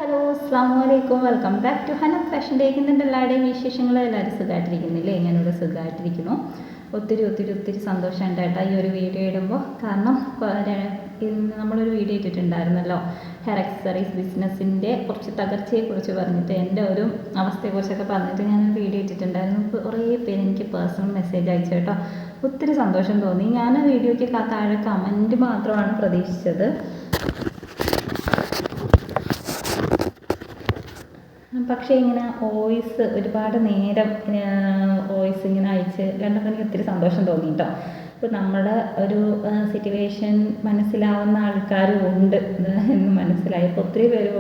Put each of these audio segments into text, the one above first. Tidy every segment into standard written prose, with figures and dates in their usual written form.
Hello അസ്സാമലൈക്കും, welcome back to Hanath fashion take. ഇന്നിൻ്റെ എല്ലാവരുടെയും വിശേഷങ്ങൾ എല്ലാവരും സുഖമായിട്ടിരിക്കുന്നില്ലേ? ഞാനിവിടെ സുഖമായിട്ടിരിക്കുന്നു. ഒത്തിരി ഒത്തിരി ഒത്തിരി സന്തോഷമുണ്ട് കേട്ടോ ഈ ഒരു വീഡിയോ ഇടുമ്പോൾ. കാരണം നമ്മളൊരു വീഡിയോ ഇട്ടിട്ടുണ്ടായിരുന്നല്ലോ, ഹെയർ അക്സസറീസ് ബിസിനസ്സിൻ്റെ കുറച്ച് തകർച്ചയെക്കുറിച്ച് പറഞ്ഞിട്ട്, എൻ്റെ ഒരു അവസ്ഥയെക്കുറിച്ചൊക്കെ പറഞ്ഞിട്ട് ഞാനൊരു വീഡിയോ ഇട്ടിട്ടുണ്ടായിരുന്നു. കുറേ പേര് എനിക്ക് പേഴ്സണൽ മെസ്സേജ് അയച്ചു കേട്ടോ. ഒത്തിരി സന്തോഷം തോന്നി. ഞാൻ ആ വീഡിയോയ്ക്ക് താഴെ കമൻറ്റ് മാത്രമാണ് പ്രതീക്ഷിച്ചത്. പക്ഷേ ഇങ്ങനെ വോയിസ് ഒരുപാട് നേരം വോയിസ് ഇങ്ങനെ അയച്ച് കണ്ടപ്പോൾ എനിക്ക് ഒത്തിരി സന്തോഷം തോന്നി കേട്ടോ. ഇപ്പോൾ നമ്മുടെ ഒരു സിറ്റുവേഷൻ മനസ്സിലാവുന്ന ആൾക്കാരും ഉണ്ട് എന്ന് മനസ്സിലായപ്പോൾ ഒത്തിരി പേര്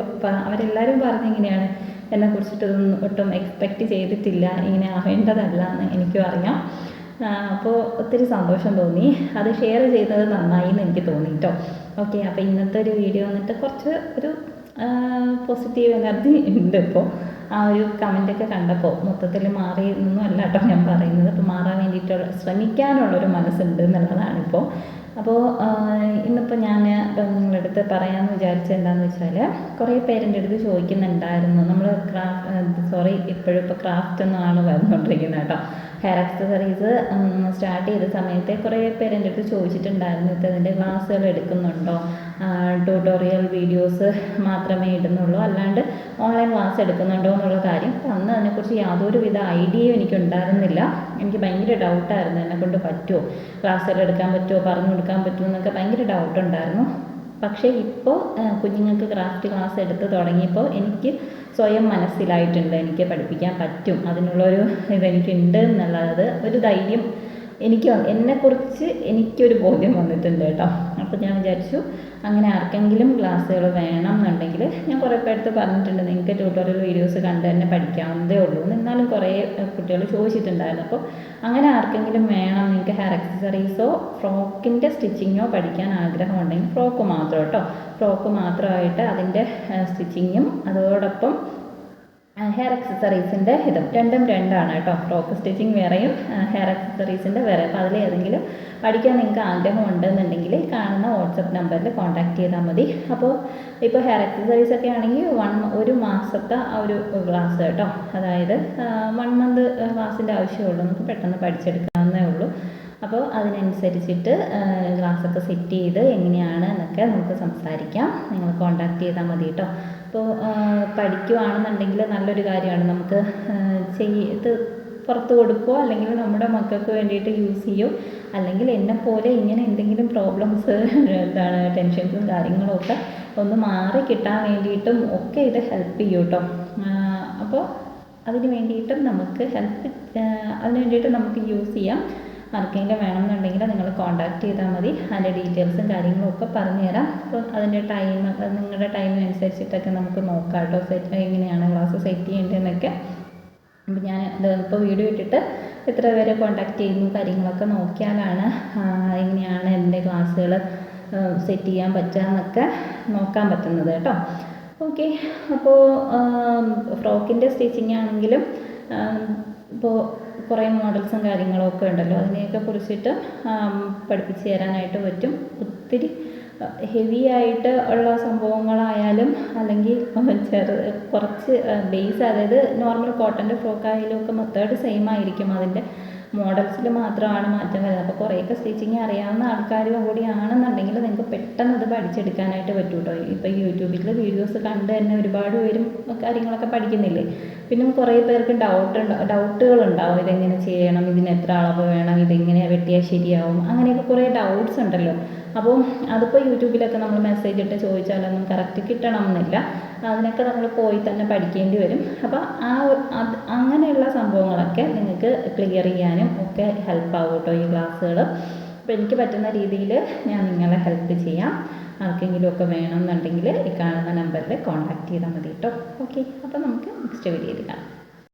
അവരെല്ലാവരും പറഞ്ഞിങ്ങനെയാണ്, എന്നെക്കുറിച്ചിട്ടൊന്നും ഒട്ടും എക്സ്പെക്റ്റ് ചെയ്തിട്ടില്ല, ഇങ്ങനെ ആവേണ്ടതല്ല എന്ന് എനിക്കും അറിയാം. അപ്പോൾ ഒത്തിരി സന്തോഷം തോന്നി. അത് ഷെയർ ചെയ്തത് നന്നായി എന്ന് എനിക്ക് തോന്നി കേട്ടോ. ഓക്കെ, അപ്പോൾ ഇന്നത്തെ ഒരു വീഡിയോ വന്നിട്ട് കുറച്ച് ഒരു പോസിറ്റീവ് എനർജി ഉണ്ട്. ഇപ്പോൾ ആ ഒരു കമൻറ്റൊക്കെ കണ്ടപ്പോൾ മൊത്തത്തിൽ മാറി എന്നൊന്നും അല്ല കേട്ടോ ഞാൻ പറയുന്നത്. അപ്പോൾ മാറാൻ വേണ്ടിയിട്ടുള്ള ശ്രമിക്കാനുള്ളൊരു മനസ്സുണ്ട് എന്നുള്ളതാണിപ്പോൾ. അപ്പോൾ ഇന്നിപ്പോൾ ഞാൻ നിങ്ങളുടെ അടുത്ത് പറയാമെന്ന് വിചാരിച്ചത് എന്താണെന്ന് വെച്ചാൽ, കുറേ പേരെൻ്റെ അടുത്ത് ചോദിക്കുന്നുണ്ടായിരുന്നു, നമ്മൾ ഇപ്പോഴും ഇപ്പോൾ ക്രാഫ്റ്റ് ഒന്നാണ് വന്നുകൊണ്ടിരിക്കുന്നത് കേട്ടോ. ഹെയർ അക്സസറീസ് സ്റ്റാർട്ട് ചെയ്ത സമയത്തെ കുറേ പേരെൻ്റെ അടുത്ത് ചോദിച്ചിട്ടുണ്ടായിരുന്നു, ഇപ്പോൾ ഇതിൻ്റെ ക്ലാസ്സുകൾ എടുക്കുന്നുണ്ടോ, ട്യൂട്ടോറിയൽ വീഡിയോസ് മാത്രമേ ഇടുന്നുള്ളൂ, അല്ലാണ്ട് ഓൺലൈൻ ക്ലാസ് എടുക്കുന്നുണ്ടോ എന്നുള്ള കാര്യം. അന്ന് അതിനെക്കുറിച്ച് യാതൊരുവിധ ഐഡിയയും എനിക്കുണ്ടായിരുന്നില്ല. എനിക്ക് ഭയങ്കര ഡൗട്ടായിരുന്നു, എന്നെക്കൊണ്ട് പറ്റുമോ, ക്ലാസ്സുകൾ എടുക്കാൻ പറ്റുമോ, പറഞ്ഞു കൊടുക്കാൻ പറ്റുമോ എന്നൊക്കെ ഭയങ്കര ഡൗട്ടുണ്ടായിരുന്നു. പക്ഷേ ഇപ്പോൾ കുഞ്ഞുങ്ങൾക്ക് ക്രാഫ്റ്റ് ക്ലാസ് എടുത്ത് തുടങ്ങിയപ്പോൾ എനിക്ക് സ്വയം മനസ്സിലായിട്ടുണ്ട്, എനിക്ക് പഠിപ്പിക്കാൻ പറ്റും, അതിനുള്ളൊരു ഇതെനിക്കുണ്ട് എന്നുള്ളത് ഒരു ധൈര്യം എന്നെക്കുറിച്ച് എനിക്കൊരു ബോധ്യം വന്നിട്ടുണ്ട് കേട്ടോ. അപ്പോൾ ഞാൻ വിചാരിച്ചു, അങ്ങനെ ആർക്കെങ്കിലും ക്ലാസ്സുകൾ വേണം എന്നുണ്ടെങ്കിൽ, ഞാൻ കുറേ പേരടുത്ത് പറഞ്ഞിട്ടുണ്ട് നിങ്ങൾക്ക് ട്യൂട്ടോറിയൽ വീഡിയോസ് കണ്ട് തന്നെ പഠിക്കാവുന്നതേ ഉള്ളൂ എന്നാലും കുറേ കുട്ടികൾ ചോദിച്ചിട്ടുണ്ടായിരുന്നു. അപ്പോൾ അങ്ങനെ ആർക്കെങ്കിലും വേണം, നിങ്ങൾക്ക് ഹെയർ അക്സസറീസോ ഫ്രോക്കിൻ്റെ സ്റ്റിച്ചിങ്ങോ പഠിക്കാൻ ആഗ്രഹമുണ്ടെങ്കിൽ, ഫ്രോക്ക് മാത്രം കേട്ടോ, ഫ്രോക്ക് മാത്രമായിട്ട് അതിൻ്റെ സ്റ്റിച്ചിങ്ങും അതോടൊപ്പം ഹെയർ അക്സസറീസിൻ്റെ ഇതും രണ്ടും രണ്ടാണ് കേട്ടോ. ഫ്രോക്ക് സ്റ്റിച്ചിങ് വേറെയും ഹെയർ അക്സസറീസിൻ്റെ വേറെ. അപ്പോൾ അതിലേതെങ്കിലും പഠിക്കാൻ നിങ്ങൾക്ക് ആഗ്രഹം ഉണ്ടെന്നുണ്ടെങ്കിൽ കാണുന്ന വാട്സപ്പ് നമ്പറിൽ കോൺടാക്റ്റ് ചെയ്താൽ മതി. അപ്പോൾ ഇപ്പോൾ ഹെയർ അക്സസറീസ് ഒക്കെ ആണെങ്കിൽ ഒരു മാസത്തെ ആ ഒരു ക്ലാസ് കേട്ടോ, അതായത് 1 മന്ത് ക്ലാസ്സിൻ്റെ ആവശ്യമുള്ളൂ, നമുക്ക് പെട്ടെന്ന് പഠിച്ചെടുക്കാവുന്നേ ഉള്ളൂ. അപ്പോൾ അതിനനുസരിച്ചിട്ട് ക്ലാസ്സൊക്കെ സെറ്റ് ചെയ്ത് എങ്ങനെയാണ് എന്നൊക്കെ നമുക്ക് സംസാരിക്കാം. നിങ്ങൾ കോൺടാക്റ്റ് ചെയ്താൽ മതി കേട്ടോ. അപ്പോൾ പഠിക്കുകയാണെന്നുണ്ടെങ്കിൽ നല്ലൊരു കാര്യമാണ്. നമുക്ക് ഇത് പുറത്ത് കൊടുക്കുകയോ അല്ലെങ്കിൽ നമ്മുടെ മക്കൾക്ക് വേണ്ടിയിട്ട് യൂസ് ചെയ്യുമോ, അല്ലെങ്കിൽ എന്നെപ്പോലെ ഇങ്ങനെ എന്തെങ്കിലും പ്രോബ്ലംസ് ടെൻഷൻസും കാര്യങ്ങളും ഒക്കെ ഒന്ന് മാറി കിട്ടാൻ വേണ്ടിയിട്ടും ഒക്കെ ഇത് ഹെൽപ്പ് ചെയ്യും കേട്ടോ. അപ്പോൾ അതിന് വേണ്ടിയിട്ടും നമുക്ക് നമുക്ക് യൂസ് ചെയ്യാം. ആർക്കെങ്കിലും വേണമെന്നുണ്ടെങ്കിൽ നിങ്ങൾ കോൺടാക്റ്റ് ചെയ്താൽ മതി. അതിൻ്റെ ഡീറ്റെയിൽസും കാര്യങ്ങളും ഒക്കെ പറഞ്ഞു തരാം. അപ്പോൾ അതിൻ്റെ നിങ്ങളുടെ ടൈമിനനുസരിച്ചിട്ടൊക്കെ നമുക്ക് നോക്കാം കേട്ടോ, എങ്ങനെയാണ് ക്ലാസ് സെറ്റ് ചെയ്യേണ്ടതെന്നൊക്കെ. അപ്പോൾ ഞാൻ ഇപ്പോൾ വീഡിയോ ഇട്ടിട്ട് എത്ര പേരെ കോൺടാക്റ്റ് ചെയ്യുന്നു കാര്യങ്ങളൊക്കെ നോക്കിയാലാണ് എങ്ങനെയാണ് എൻ്റെ ക്ലാസ്സുകൾ സെറ്റ് ചെയ്യാൻ പറ്റുക എന്നൊക്കെ നോക്കാൻ പറ്റുന്നത് കേട്ടോ. ഓക്കെ, അപ്പോൾ ഫ്രോക്കിൻ്റെ സ്റ്റിച്ചിങ് ആണെങ്കിലും ഇപ്പോൾ കുറേ മോഡൽസും കാര്യങ്ങളൊക്കെ ഉണ്ടല്ലോ, അതിനെയൊക്കെ കുറിച്ചിട്ട് പഠിപ്പിച്ച് തരാനായിട്ട് പറ്റും. ഒത്തിരി ഹെവി ആയിട്ട് ഉള്ള സംഭവങ്ങളായാലും അല്ലെങ്കിൽ കുറച്ച് ബേസ്, അതായത് നോർമൽ കോട്ടൻ്റെ ഫ്രോക്കായാലും ഒക്കെ മെത്തേഡ് സെയിം ആയിരിക്കും, അതിൻ്റെ മോഡൽസിൽ മാത്രമാണ് മാറ്റം വരുന്നത്. അപ്പോൾ കുറേയൊക്കെ സ്റ്റിച്ചിങ് അറിയാവുന്ന ആൾക്കാരും കൂടിയാണെന്നുണ്ടെങ്കിൽ നിങ്ങൾക്ക് പെട്ടെന്ന് അത് പഠിച്ചെടുക്കാനായിട്ട് പറ്റും കേട്ടോ. ഇപ്പോൾ യൂട്യൂബിൽ വീഡിയോസ് കണ്ട് തന്നെ ഒരുപാട് പേരും കാര്യങ്ങളൊക്കെ പഠിക്കുന്നില്ലേ. പിന്നെ കുറേ പേർക്ക് ഡൗട്ടുകളുണ്ടാവും, ഇതെങ്ങനെ ചെയ്യണം, ഇതിന് എത്ര അളവ് വേണം, ഇതെങ്ങനെ വെട്ടിയാൽ ശരിയാവും, അങ്ങനെയൊക്കെ കുറേ ഡൗട്ട്സ് ഉണ്ടല്ലോ. അപ്പോൾ അതിപ്പോൾ യൂട്യൂബിലൊക്കെ നമ്മൾ മെസ്സേജ് ഇട്ട് ചോദിച്ചാലൊന്നും കറക്റ്റ് കിട്ടണം എന്നില്ല, അതിനൊക്കെ നമ്മൾ പോയി തന്നെ പഠിക്കേണ്ടി വരും. അപ്പോൾ അങ്ങനെയുള്ള സംഭവങ്ങളൊക്കെ നിങ്ങൾക്ക് ക്ലിയർ ചെയ്യാനും ഒക്കെ ഹെൽപ്പാവും കേട്ടോ ഈ ക്ലാസ്സുകൾ. അപ്പോൾ എനിക്ക് പറ്റുന്ന രീതിയിൽ ഞാൻ നിങ്ങളെ ഹെൽപ്പ് ചെയ്യാം. ആർക്കെങ്കിലും ഒക്കെ വേണമെന്നുണ്ടെങ്കിൽ ഈ കാണുന്ന നമ്പറിൽ കോൺടാക്റ്റ് ചെയ്താൽ മതി കേട്ടോ. ഓക്കെ, അപ്പോൾ നമുക്ക് നെക്സ്റ്റ് വീഡിയോയിൽ കാണാം.